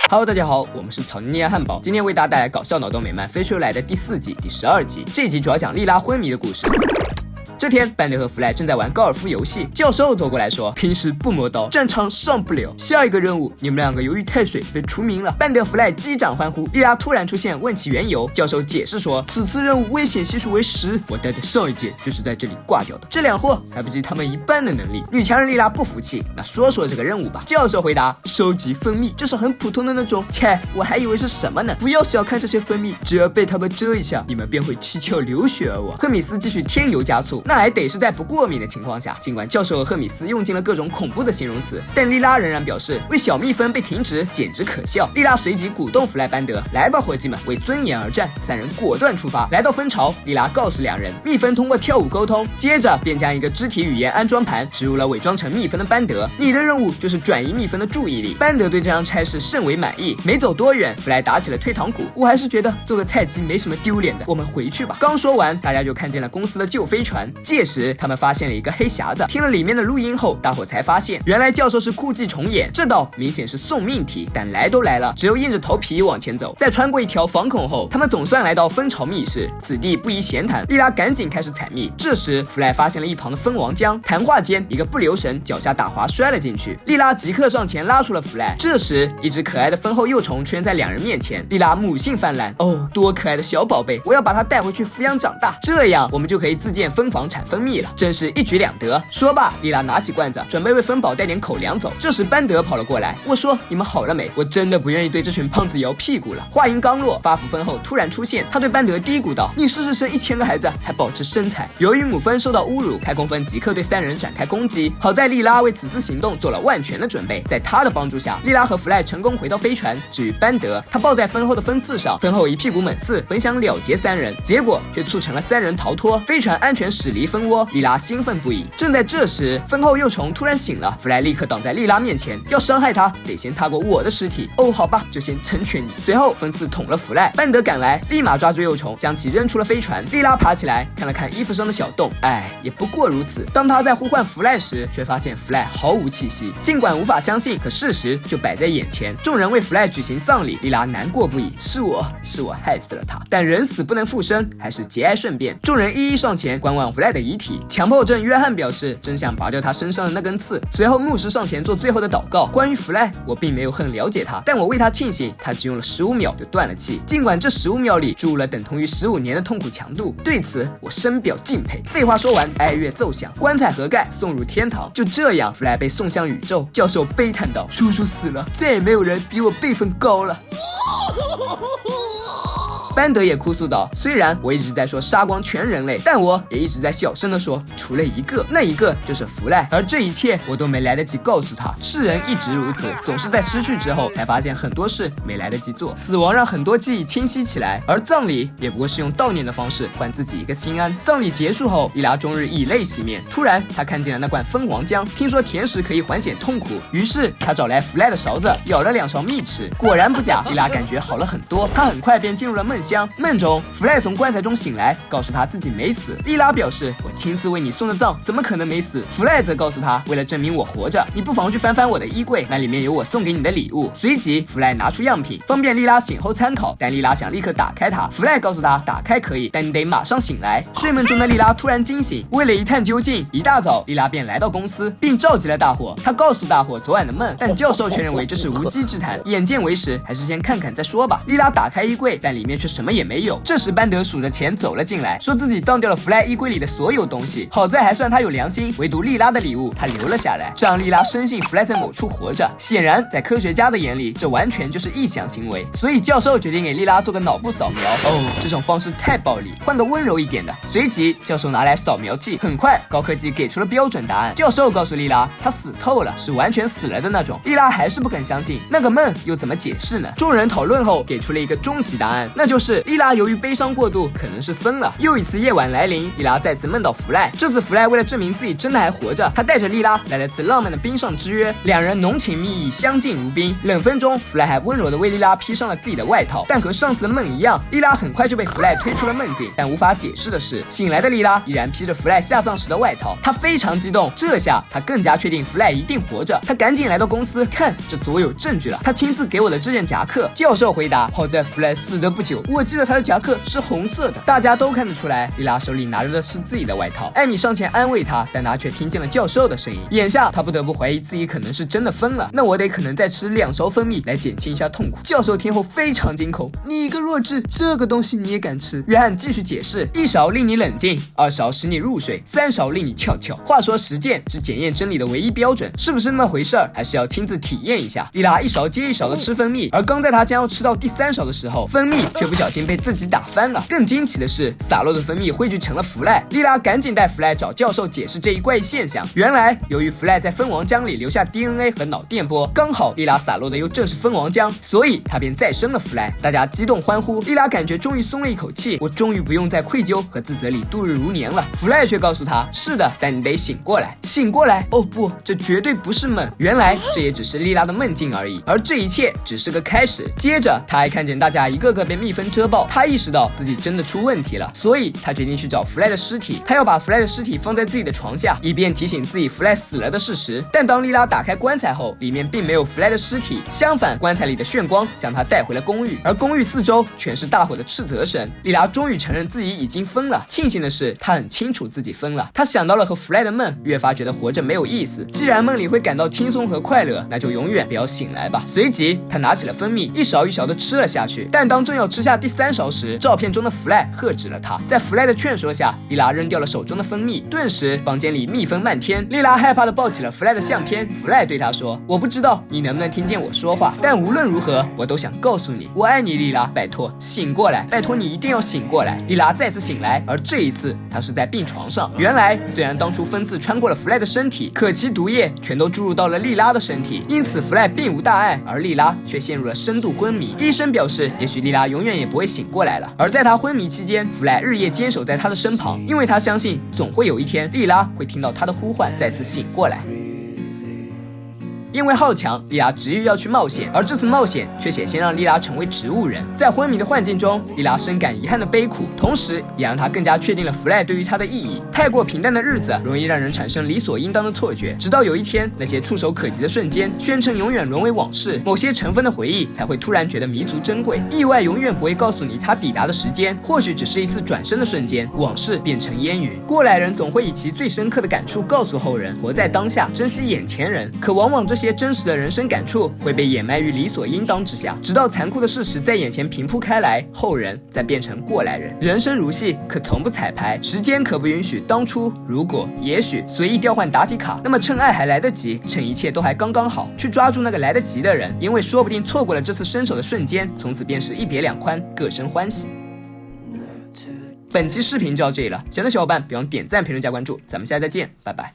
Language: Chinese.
Hello， 大家好，我们是草泥尼汉堡，今天为大家带来搞笑脑洞美漫《飞出来的第4季第12集。这集主要讲莉拉昏迷的故事。这天，班德和弗莱正在玩高尔夫游戏，教授走过来说：“平时不磨刀，战场上不了。下一个任务，你们两个由于太水被除名了。”班德、弗莱击掌欢呼。莉拉突然出现，问其缘由。教授解释说：“此次任务危险系数为10，我待的上一届就是在这里挂掉的。这两货还不及他们一半的能力。”女强人莉拉不服气，那说说这个任务吧。教授回答：“收集蜂蜜，就是很普通的那种。切，我还以为是什么呢？不要小看这些蜂蜜，只要被他们蛰一下，你们便会七窍流血而亡。”赫米斯继续添油加醋，那还得是在不过敏的情况下。尽管教授和赫米斯用尽了各种恐怖的形容词，但莉拉仍然表示为小蜜蜂被停职简直可笑。莉拉随即鼓动弗莱、班德：“来吧，伙计们，为尊严而战！”三人果断出发。来到蜂巢，莉拉告诉两人，蜜蜂通过跳舞沟通，接着便将一个肢体语言安装盘植入了伪装成蜜蜂的班德。你的任务就是转移蜜蜂的注意力。班德对这项差事甚为满意。没走多远，弗莱打起了退堂鼓。我还是觉得做个菜鸡没什么丢脸的，我们回去吧。刚说完，大家就看见了公司的旧飞船。届时他们发现了一个黑匣子，听了里面的录音后，大伙才发现原来教授是故伎重演，这道明显是送命题，但来都来了，只有硬着头皮往前走。在穿过一条防孔后，他们总算来到蜂巢密室，此地不宜闲谈。莉拉赶紧开始采蜜，这时弗莱发现了一旁的蜂王浆，谈话间一个不留神脚下打滑摔了进去，莉拉即刻上前拉住了弗莱。这时一只可爱的蜂后幼虫出现在两人面前，莉拉母性泛滥，哦，多可爱的小宝贝，我要把它带回去抚养长大，这样我们就可以自建蜂房产蜂蜜了，真是一举两得。说罢，莉拉拿起罐子准备为蜂宝带点口粮走。这时班德跑了过来，我说：“你们好了没？我真的不愿意对这群胖子摇屁股了。”话音刚落，发福蜂后突然出现，他对班德嘀咕道：“你试试生1000个孩子还保持身材。”由于母蜂受到侮辱，太空蜂即刻对三人展开攻击。好在莉拉为此次行动做了万全的准备，在她的帮助下，莉拉和弗莱成功回到飞船。至于班德，他抱在蜂后的蜂刺上，蜂后一屁股猛刺，本想了结三人，结果却促成了三人逃脱，飞船安全驶离蜂窝。莉拉兴奋不已。正在这时，蜂后幼虫突然醒了，弗莱立刻挡在莉拉面前，要伤害她得先踏过我的尸体。哦，好吧，就先成全你。随后蜂刺捅了弗莱，班德赶来，立马抓住幼虫，将其扔出了飞船。莉拉爬起来，看了看衣服上的小洞，也不过如此。当她在呼唤弗莱时，却发现弗莱毫无气息。尽管无法相信，可事实就摆在眼前。众人为弗莱举行葬礼，莉拉难过不已，是我害死了他。但人死不能复生，还是节哀顺变。众人一一上前观望弗莱的遗体。强迫症约翰表示真想拔掉他身上的那根刺。随后牧师上前做最后的祷告。关于弗莱，我并没有很了解他，但我为他庆幸，他只用了15秒就断了气，尽管这15秒里注入了等同于15年的痛苦强度，对此我深表敬佩。废话说完，哀乐奏响，棺材合盖，送入天堂。就这样，弗莱被送向宇宙。教授悲叹道：“叔叔死了，再也没有人比我辈分高了。”班德也哭诉道：“虽然我一直在说杀光全人类，但我也一直在小声地说，除了一个，那一个就是弗莱。而这一切我都没来得及告诉他。世人一直如此，总是在失去之后才发现很多事没来得及做。死亡让很多记忆清晰起来，而葬礼也不过是用悼念的方式换自己一个心安。”葬礼结束后，莉拉终日以泪洗面。突然，她看见了那罐蜂王浆，听说甜食可以缓解痛苦，于是她找来弗莱的勺子，舀了2勺蜜吃。果然不假，莉拉感觉好了很多。她很快便进入了梦乡。梦中，弗莱从棺材中醒来，告诉他自己没死。莉拉表示：“我亲自为你送的葬，怎么可能没死？”弗莱则告诉他：“为了证明我活着，你不妨去翻翻我的衣柜，那里面有我送给你的礼物。”随即，弗莱拿出样品，方便莉拉醒后参考。但莉拉想立刻打开它，弗莱告诉他：“打开可以，但你得马上醒来。”睡梦中的莉拉突然惊醒，为了一探究竟，一大早，莉拉便来到公司，并召集了大伙。她告诉大伙昨晚的梦，但教授却认为这是无稽之谈，眼见为实，还是先看看再说吧。莉拉打开衣柜，但里面却什么也没有。这时班德数着钱走了进来，说自己当掉了弗莱衣柜里的所有东西，好在还算他有良心，唯独莉拉的礼物他留了下来，这让莉拉深信弗莱在某处活着。显然在科学家的眼里，这完全就是臆想行为，所以教授决定给莉拉做个脑部扫描。这种方式太暴力，换个温柔一点的。随即教授拿来扫描器，很快高科技给出了标准答案。教授告诉莉拉，他死透了，是完全死了的那种。莉拉还是不肯相信，那个梦又怎么解释呢？众人讨论后给出了一个终极答案，那就就是莉拉由于悲伤过度，可能是疯了。又一次夜晚来临，莉拉再次梦到弗赖。这次弗赖为了证明自己真的还活着，他带着莉拉来了次浪漫的冰上之约，两人浓情蜜意，相敬如宾。冷风中，弗赖还温柔地为莉拉披上了自己的外套。但和上次的梦一样，莉拉很快就被弗赖推出了梦境。但无法解释的是，醒来的莉拉依然披着弗赖下葬时的外套。她非常激动，这下她更加确定弗赖一定活着。她赶紧来到公司，看，这次我有证据了。他亲自给我的这件夹克。教授回答：好在弗赖死得不久，我记得他的夹克是红色的。大家都看得出来，莉拉手里拿着的是自己的外套。艾米上前安慰她，但她却听见了教授的声音。眼下她不得不怀疑自己可能是真的疯了。那我得可能再吃2勺蜂蜜来减轻一下痛苦。教授听后非常惊恐：你一个弱智，这个东西你也敢吃？约翰继续解释：1勺令你冷静，2勺使你入睡，3勺令你翘翘。话说实践是检验真理的唯一标准，是不是那么回事儿，还是要亲自体验一下。莉拉1勺接1勺的吃蜂蜜，而刚在她将要吃到第3勺的时候，蜂蜜却不小心被自己打翻了。更惊奇的是，洒落的蜂蜜汇聚成了弗赖。莉拉赶紧带弗赖找教授解释这一怪异现象。原来，由于弗赖在蜂王浆里留下 DNA 和脑电波，刚好莉拉洒落的又正是蜂王浆，所以她便再生了弗赖。大家激动欢呼，莉拉感觉终于松了一口气，我终于不用在愧疚和自责里度日如年了。弗赖却告诉她，是的，但你得醒过来。醒过来？哦不，这绝对不是梦。原来这也只是莉拉的梦境而已，而这一切只是个开始。接着，他还看见大家一个个被蜜蜂蛰爆，他意识到自己真的出问题了，所以他决定去找弗赖的尸体。他要把弗赖的尸体放在自己的床下，以便提醒自己弗赖死了的事实。但当莉拉打开棺材后，里面并没有弗赖的尸体，相反，棺材里的炫光将他带回了公寓，而公寓四周全是大火的斥责声。莉拉终于承认自己已经疯了。庆幸的是，他很清楚自己疯了。他想到了和弗赖的梦，越发觉得活着没有意思。既然梦里会感到轻松和快乐，那就永远不要醒来吧。随即，他拿起了蜂蜜，一勺一勺地吃了下去。但当正要吃下第3勺时，照片中的弗赖喝止了他。在弗赖的劝说下，莉拉扔掉了手中的蜂蜜，顿时房间里蜜蜂漫天。莉拉害怕地抱起了弗赖的相片。弗赖对她说：我不知道你能不能听见我说话，但无论如何，我都想告诉你，我爱你，莉拉，拜托醒过来，拜托你一定要醒过来。莉拉再次醒来，而这一次她是在病床上。原来，虽然当初蜂刺穿过了弗赖的身体，可其毒液全都注入到了莉拉的身体，因此弗赖并无大碍，而莉拉却陷入了深度昏迷。医生表示，也许莉拉永远也不会醒过来了。而在她昏迷期间，弗赖日夜坚守在她的身旁，因为他相信总会有一天，莉拉会听到他的呼唤，再次醒过来。因为好强，莉拉执意要去冒险，而这次冒险却险些让莉拉成为植物人。在昏迷的幻境中，莉拉深感遗憾的悲苦，同时也让她更加确定了弗赖对于她的意义。太过平淡的日子容易让人产生理所应当的错觉，直到有一天，那些触手可及的瞬间宣称永远沦为往事，某些尘封的回忆才会突然觉得弥足珍贵。意外永远不会告诉你它抵达的时间，或许只是一次转身的瞬间，往事变成烟云。过来人总会以其最深刻的感触告诉后人，活在当下，珍惜眼前人。可往往这些真实的人生感触会被掩埋于理所应当之下，直到残酷的事实在眼前平铺开来，后人再变成过来人。人生如戏，可从不彩排，时间可不允许当初、如果、也许随意调换答题卡。那么趁爱还来得及，趁一切都还刚刚好，去抓住那个来得及的人，因为说不定错过了这次伸手的瞬间，从此便是一别两宽，各生欢喜。本期视频就到这里了，喜欢的小伙伴别忘点赞、评论、加关注，咱们下期再见，拜拜。